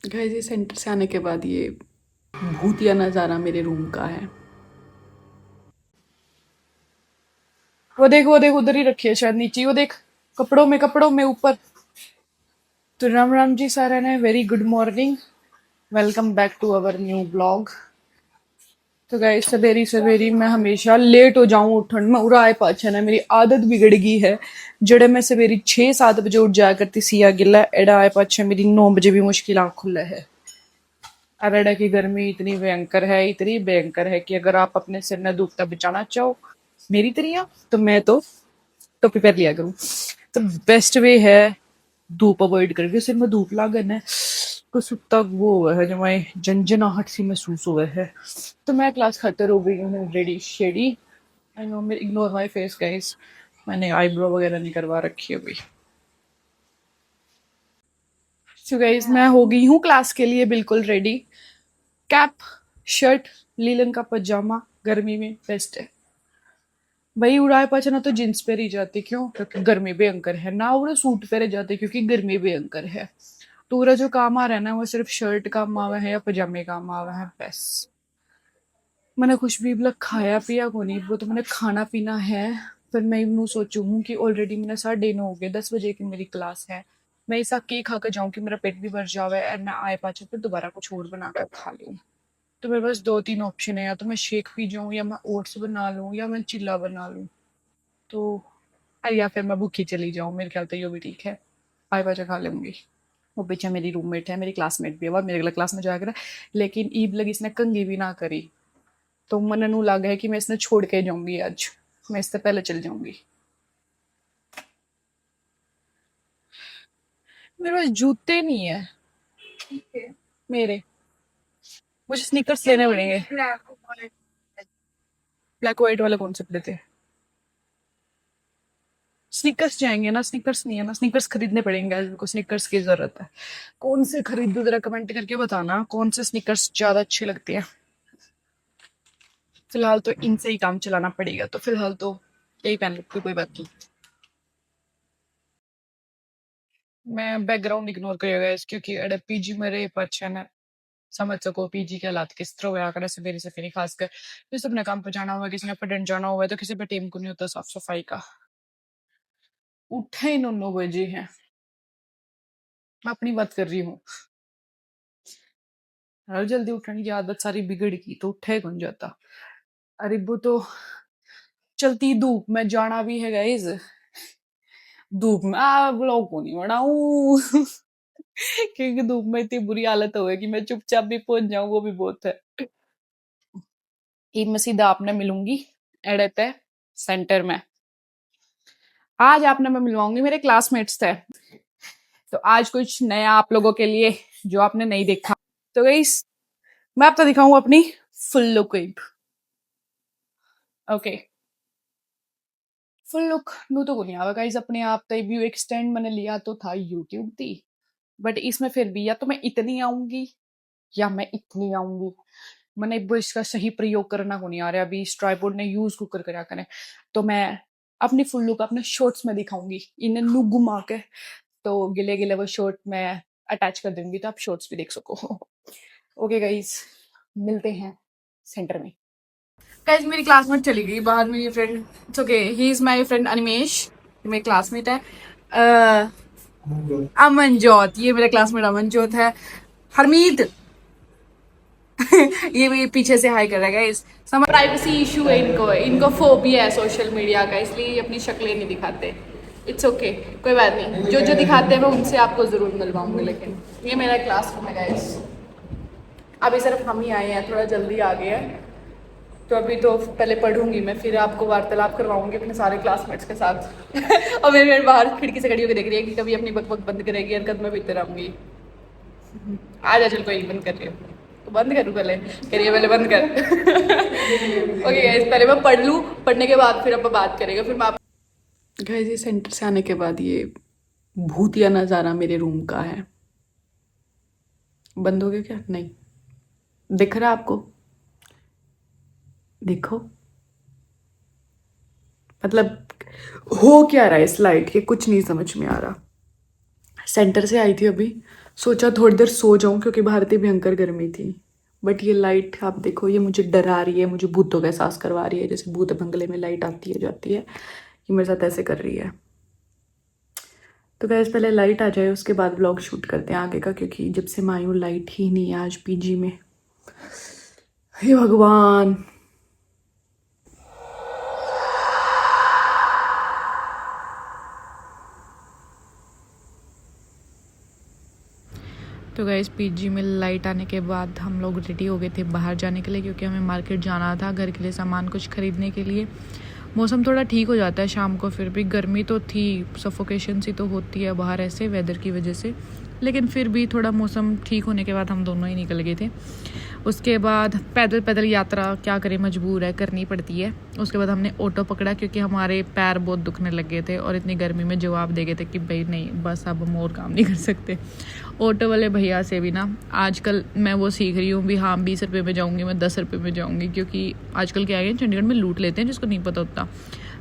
Guys ये centre से आने के बाद ये भूतिया नज़ारा मेरे रूम का है। वो देख उधर ही रखी है शायद नीचे, वो देख कपड़ों में ऊपर। तो राम राम जी सारा ने, very good morning, welcome back to our new blog. तो गाइस सवेरी सवेरी मैं हमेशा लेट हो जाऊं उठन में, उरा आए पाछे ना मेरी आदत बिगड़ गई है। जड़े मैं सवेरी 6-7 बजे उठ जाया करती सिया गिला, एड़ा आए पाछे मेरी 9 बजे भी मुश्किल आँख खुले है। अरेडा की गर्मी इतनी भयंकर है कि अगर आप अपने सिर ने धूप तक बचाना चाहो मेरी तरिया, तो मैं तो टोपी पहन लिया करूँ। तो बेस्ट वे है धूप अवॉइड करके, सिर में धूप लागन है कुछ तक वो हुआ है जो मैं झंझनाहट सी महसूस हुआ है। तो मैं क्लास खतर हो गई हूँ, रेडी शेडी। आई नो, मेरे इग्नोर माई फेस गाइस, मैंने आईब्रो वगैरह नहीं करवा रखी है अभी। सो गाइस मैं हो गई हूँ क्लास के लिए बिल्कुल रेडी। कैप, शर्ट, लीलन का पजामा, गर्मी में बेस्ट है भाई। उड़ाए पाचे ना तो जींस पहरी जाती, क्यों? क्योंकि गर्मी भयंकर है ना। उड़े सूट पहरे जाते क्योंकि गर्मी भयंकर है। तो उरा जो काम आ रहा है ना वो सिर्फ शर्ट काम आवा है या पजामे काम आवा है बस। मैंने कुछ भी मतलब खाया पिया को नहीं, वो तो मैंने खाना पीना है। फिर मैं यूं सोचू हूँ कि ऑलरेडी मैंने 9:30 हो गए, 10 बजे की मेरी क्लास है। मैं ऐसा केक खा कर जाऊँ कि मेरा पेट भी भर जावे और मैं आए पाचे फिर दोबारा कुछ और बना कर खा लूँ। तो मेरे पास 2-3 ऑप्शन है, या तो मैं शेक पी जाऊँ, या मैं ओट्स बना लूँ, या मैं चिल्ला बना लूँ। तो या फिर मैं भूखी चली जाऊँ, मेरे ख्याल तो ये भी ठीक है। आए पाचे खा लूंगी। वो पीछे मेरी रूममेट है, मेरी क्लासमेट भी है, और मेरे अगला क्लास में जाया करे। लेकिन ईद लगी इसने कंघी भी ना करी, तो मन नू लग है कि मैं इसने छोड़ के जाऊंगी आज। मैं इससे पहले चल जाऊंगी। मेरे पास जूते नहीं है मेरे, मुझे स्नीकर्स लेने पड़ेंगे। ब्लैक व्हाइट वाले कौन से लेते हैं? स्नीकर्स जाएंगे ना, स्नीकर्स नहीं है ना, स्नीकर्स खरीदने पड़ेंगे आज मेरे को, स्नीकर्स की जरूरत है। कौन से खरीदूं जरा कमेंट करके बताना, कौन से स्नीकर्स ज्यादा अच्छे लगते हैं। फिलहाल तो इनसे ही काम चलाना पड़ेगा, तो फिलहाल तो यही पहन लूंगी, कोई बात नहीं। मैं बैकग्राउंड इग्नोर करेगा इस, क्योंकि अरे पीजी में रहे पच्छे ने समझ सको पीजी के हालात किस तरह हुआ करे सवेरे सवेरे, खासकर जिस अपने काम पे जाना हुआ, किसी ने पढ़ने जाना हुआ है, तो किसी पे टीम को नहीं होता साफ सफाई का। उठे ही 9 बजे हैं, मैं अपनी बात कर रही हूँ। हर जल्दी उठने की आदत सारी बिगड़ गई तो उठे कौन जाता। अरे वो तो चलती धूप में जाना भी है गाइज। धूप में ब्लॉग को नहीं बनाऊ क्योंकि धूप में इतनी बुरी हालत हो गई कि मैं चुपचाप भी पहुंच जाऊं, वो भी बहुत है। ईद में सीधा आपने मिलूंगी एड़े पे सेंटर में। आज आपने मैं मिलवाऊंगी मेरे क्लासमेट्स थे, तो आज कुछ नया आप लोगों के लिए जो आपने नहीं देखा। तो गाइस मैं आपको दिखाऊं अपनी full look. Okay, full look नू तो नहीं आवा गाइस अपने आप तक व्यू एक्सटेंड मैंने लिया तो था यूट्यूब दी। बट इसमें फिर भी या तो मैं इतनी आऊंगी या मैं इतनी आऊंगी। मैंने इसका सही प्रयोग करना को नहीं आ रहा, अभी इस ट्राइपॉड ने यूज कुकर करा करें। तो मैं अपनी फुल लुक अपने शॉर्ट्स में दिखाऊंगी, इन्हें नू घुमा के। तो गिले गिले वो शॉर्ट मैं अटैच कर दूंगी तो आप शॉर्ट्स भी देख सको। ओके गाइस, मिलते हैं सेंटर में। गाइस मेरी क्लासमेट चली गई बाहर, मेरी friend. It's okay, he is my friend Animesh, मेरी क्लासमेट है। अमनजोत, ये मेरा क्लासमेट अमनजोत है। हरमीत ये भी पीछे से हाई कर रहा है गाइस। प्राइवेसी इशू है इनको, इनको फोबिया है सोशल मीडिया का, इसलिए ये अपनी शक्लें नहीं दिखाते। इट्स ओके, कोई बात नहीं, जो जो दिखाते हैं मैं उनसे आपको जरूर मिलवाऊंगी। लेकिन ये मेरा क्लासरूम है गाइस। अभी सिर्फ हम ही आए हैं, थोड़ा जल्दी आ गए हैं। तो अभी तो पहले पढ़ूंगी मैं, फिर आपको वार्तालाप करवाऊंगी अपने सारे क्लासमेट्स के साथ। और मेरे बाहर खिड़की से खड़ी होकर देख रही है कि कभी अपनी बक बक बंद करेगी और कद में भीतर आऊंगी। आ जा, चल कोई नहीं, बंद कर रही हूँ तो बंद करूँ पहले, करिए पहले बंद कर। ओके गाइस, पहले मैं पढ़ लूँ, पढ़ने के बाद फिर आप बात करेगा, फिर मैं आप। गाइस ये सेंटर से आने के बाद ये भूतिया नज़ारा मेरे रूम का है। बंद हो गया क्या? नहीं दिख रहा आपको? देखो, मतलब हो क्या रहा है इस लाइट के, कुछ नहीं समझ में आ रहा। सेंटर से आई थी अभी, सोचा थोड़ी देर सो जाऊं क्योंकि बाहर इतनी भयंकर गर्मी थी। बट ये लाइट आप देखो, ये मुझे डरा रही है, मुझे भूतों का एहसास करवा रही है, जैसे भूत बंगले में लाइट आती है जाती है, ये मेरे साथ ऐसे कर रही है। तो गैस पहले लाइट आ जाए उसके बाद व्लॉग शूट करते हैं आगे का, क्योंकि जब से मैं आई हूँ लाइट ही नहीं है आज पीजी में। हे भगवान। तो गाइस पीजी में लाइट आने के बाद हम लोग रेडी हो गए थे बाहर जाने के लिए, क्योंकि हमें मार्केट जाना था घर के लिए सामान कुछ ख़रीदने के लिए। मौसम थोड़ा ठीक हो जाता है शाम को, फिर भी गर्मी तो थी, सफोकेशन सी तो होती है बाहर ऐसे वेदर की वजह से, लेकिन फिर भी थोड़ा मौसम ठीक होने के बाद हम दोनों ही निकल गए थे। उसके बाद पैदल पैदल यात्रा क्या करें, मजबूर है, करनी पड़ती है। उसके बाद हमने ऑटो पकड़ा क्योंकि हमारे पैर बहुत दुखने लग गए थे और इतनी गर्मी में जवाब दे गए थे कि भाई नहीं बस अब हम और काम नहीं कर सकते। ऑटो वाले भैया से भी ना आजकल मैं वो सीख रही हूँ भी, हाँ 20 रुपये में जाऊँगी, मैं 10 रुपये में जाऊँगी, क्योंकि आजकल क्या है चंडीगढ़ में लूट लेते हैं जिसको नहीं पता होता।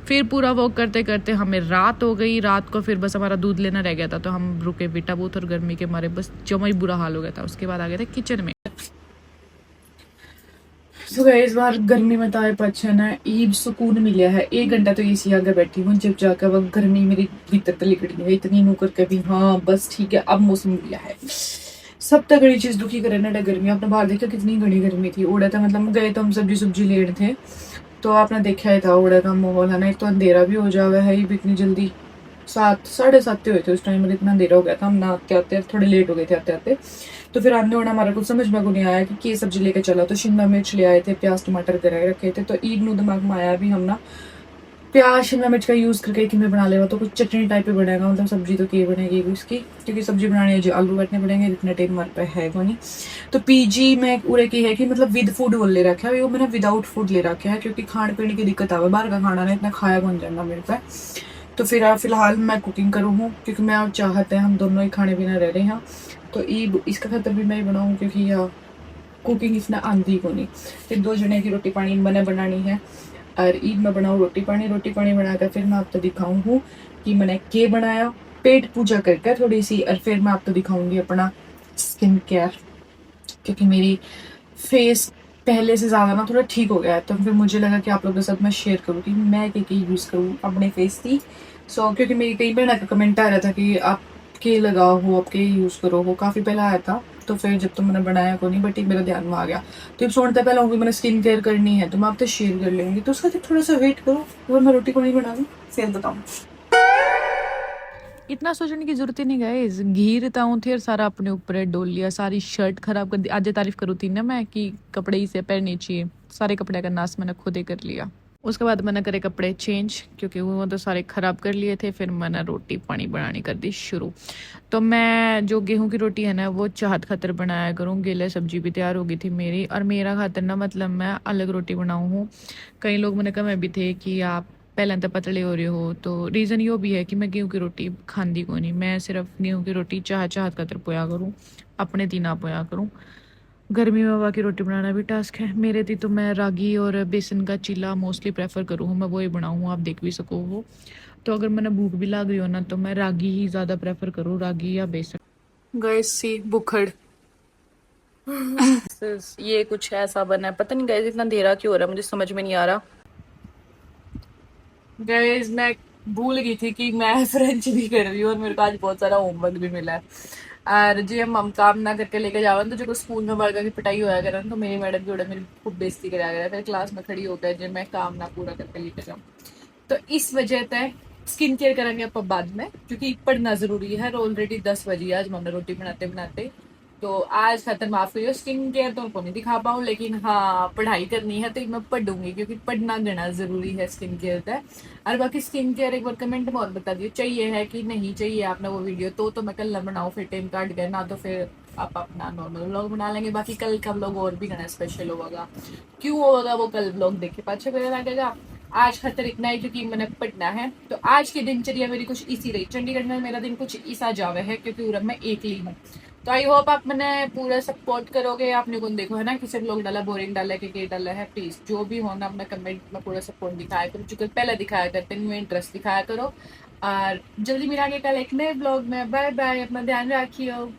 फिर पूरा वॉक करते करते हमें रात हो गई। रात को फिर बस हमारा दूध लेना रह गया था, तो हम रुके बेटा बूथ, और गर्मी के मारे बस जमा ही बुरा हाल हो गया था। उसके बाद आ गए थे किचन में। तो इस बार गर्मी में तो आए पछन है, ईब सुकून मिला है। 1 घंटा तो एसी आगे बैठी हूँ, जब जाकर वह गर्मी मेरी भीतर तक निकली है इतनी नू करके भी, हाँ बस ठीक है अब मौसम मिला है। सब तक बड़ी चीज दुखी करे ना गर्मी। आपने बाहर देखा कितनी घनी गर्मी थी, उड़ा था मतलब गए तो हम सब्जी लेने थे, तो आपने देखा ही था उड़ा का माहौल है ना, एक तो अंधेरा भी हो जावा है ये भी इतनी जल्दी। 7 साढ़े 7 हुए थे उस टाइम, इतना अंधेरा हो गया था, हम ना आते आते थोड़े लेट हो गए थे आते आते। तो फिर आने होना हमारा कुछ समझ में को नहीं आया कि सब्जी लेके चला, तो शिमला मिर्च ले आए थे, प्याज टमाटर कराए रखे थे। तो ईद नू दिमाग में आया भी हम ना प्याज शिमला मिर्च का यूज़ करके कि मैं बना लेगा, तो कुछ चटनी टाइप पे बनेगा, मतलब सब्जी तो की बनेगी उसकी, क्योंकि सब्जी बनाने जो आलू काटने पड़ेंगे, इतना टाइम हमारे पे है को नहीं। तो पीजी में उरे की है कि मतलब विद फूड वो ले रखा है, वो मैंने विदाउट फूड ले रखा है, क्योंकि खाने पीने की दिक्कत आवे, बाहर का खाना ना इतना खाया बन जाएगा मेरे पे। तो फिर फिलहाल मैं कुकिंग करूँ हूँ, क्योंकि मैं अब चाहते हैं हम दोनों ही खाने पीना रह रहे हैं। तो ईद इसका खतर भी मैं ही बनाऊँ, क्योंकि कुकिंग इसने आंधी को नहीं। फिर 2 जने की रोटी पानी मैंने बनानी है, और ईद में बनाऊँ रोटी पानी बनाकर फिर मैं आपको दिखाऊँ हूँ कि मैंने क्या बनाया, पेट पूजा करके थोड़ी सी, और फिर मैं आपको दिखाऊंगी अपना स्किन केयर, क्योंकि मेरी फेस पहले से ज़्यादा ना थोड़ा ठीक हो गया है। तो फिर मुझे लगा कि आप लोगों के साथ मैं शेयर करूँ कि मैं क्या यूज़ करूँ अपने फेस की। क्योंकि मेरी कई बार का कमेंट आ रहा था कि आप के लगाओ हो, आप के यूज़ करो हो, काफ़ी पहले आया था। तो फिर जब तो मैंने बनाया को नहीं, बट एक मेरे ध्यान में आ गया। तो अब सोचते पहले होंगी मैंने स्किन केयर करनी है, तो मैं आपसे शेयर कर लेंगी। तो उसका थोड़ा सा वेट करो, अगर मैं रोटी को नहीं बना दूँ फिर बताऊँ। इतना सोचने की जरूरत ही नहीं गाइस, घी रताऊँ थे और सारा अपने ऊपर डोल लिया, सारी शर्ट खराब कर दी। आज तारीफ करूँ थी ना मैं कि कपड़े ही से पहनने चाहिए, सारे कपड़े का नाश मैंने खुद ही कर लिया। उसके बाद मैंने करे कपड़े चेंज, क्योंकि वो तो सारे ख़राब कर लिए थे। फिर मैंने रोटी पानी बनानी कर दी शुरू। तो मैं जो गेहूं की रोटी है ना वो चाहत खातर बनाया करूँ, गीले सब्जी भी तैयार हो गई थी मेरी, और मेरा खातर ना मतलब मैं अलग रोटी बनाऊँ हूँ। कई लोग मैंने कहा भी थे कि आप पहले तो पतले हो रहे हो, तो रीज़न ये भी है कि मैं गेहूं की रोटी खांदी को नहीं, मैं सिर्फ गेहूं की रोटी चाहत खातर पोया करूँ, अपने दिन ना पोया करूँ। गर्मी में हवा की रोटी बनाना भी टास्क है मेरे थी, तो मैं रागी और बेसन का चीला मोस्टली प्रेफर करूँ, मैं वही बनाऊँ, आप देख भी सको हो। तो अगर मैंने भूख भी लग रही हो ना तो मैं रागी ही ज़्यादा प्रेफर करूँ, रागी या बेसन। गैस सी बुखड़ ये कुछ ऐसा बना है, पता नहीं गैस इतना अंधेरा क्यों हो रहा है, मुझे समझ में नहीं आ रहा। गैस मैं भूल गई थी कि मैं फ्रेंच भी कर रही हूँ, और मेरे को आज बहुत सारा होमवर्क भी मिला है। और जी हम काम ना करके लेके जावा तो जो स्कूल में बड़का की पिटाई होया करा, तो मेरी मैडम की मेरी खूब बेइज्जती कराया गया, फिर क्लास में खड़ी होकर जब मैं काम ना पूरा करके लेके जाऊँ। तो इस वजह तय स्किन केयर करेंगे आप बाद में, क्योंकि पढ़ना जरूरी है। ऑलरेडी 10 बजे आज मैंने रोटी बनाते बनाते, तो आज खत्म माफ करियो, स्किन केयर तो उनको नहीं दिखा पाऊँ, लेकिन हाँ पढ़ाई करनी है तो मैं पढ़ूंगी, क्योंकि पढ़ना गना जरूरी है स्किन केयर का। और बाकी स्किन केयर एक बार कमेंट में और बता दियो चाहिए है कि नहीं चाहिए आपने वो वीडियो, तो मैं कल ना बनाऊँ, फिर टाइम काट गया ना, तो फिर आप अपना नॉर्मल व्लॉग बना लेंगे। बाकी कल का व्लॉग और भी गना स्पेशल होगा, क्यों होगा वो कल व्लॉग देख के पाछे मेरा लगेगा। आज खतर इतना ही क्योंकि मैंने पढ़ना है। तो आज की दिनचर्या मेरी कुछ इसी रही, चंडीगढ़ में मेरा दिन कुछ ऐसा जावे है, क्योंकि उरम मैं अकेली हूँ। तो आई होप आप मैंने पूरा सपोर्ट करोगे। आपने कौन देखो है ना कि सब लोग डाला बोरिंग डाला कि डाला है, प्लीज जो भी हो ना अपना कमेंट में पूरा सपोर्ट दिखाया करो, जो पहले दिखाया करते हैं इंटरेस्ट दिखाया करो। और जल्दी मिलेंगे कल एक नए ब्लॉग में। बाय बाय, अपना ध्यान रखियो।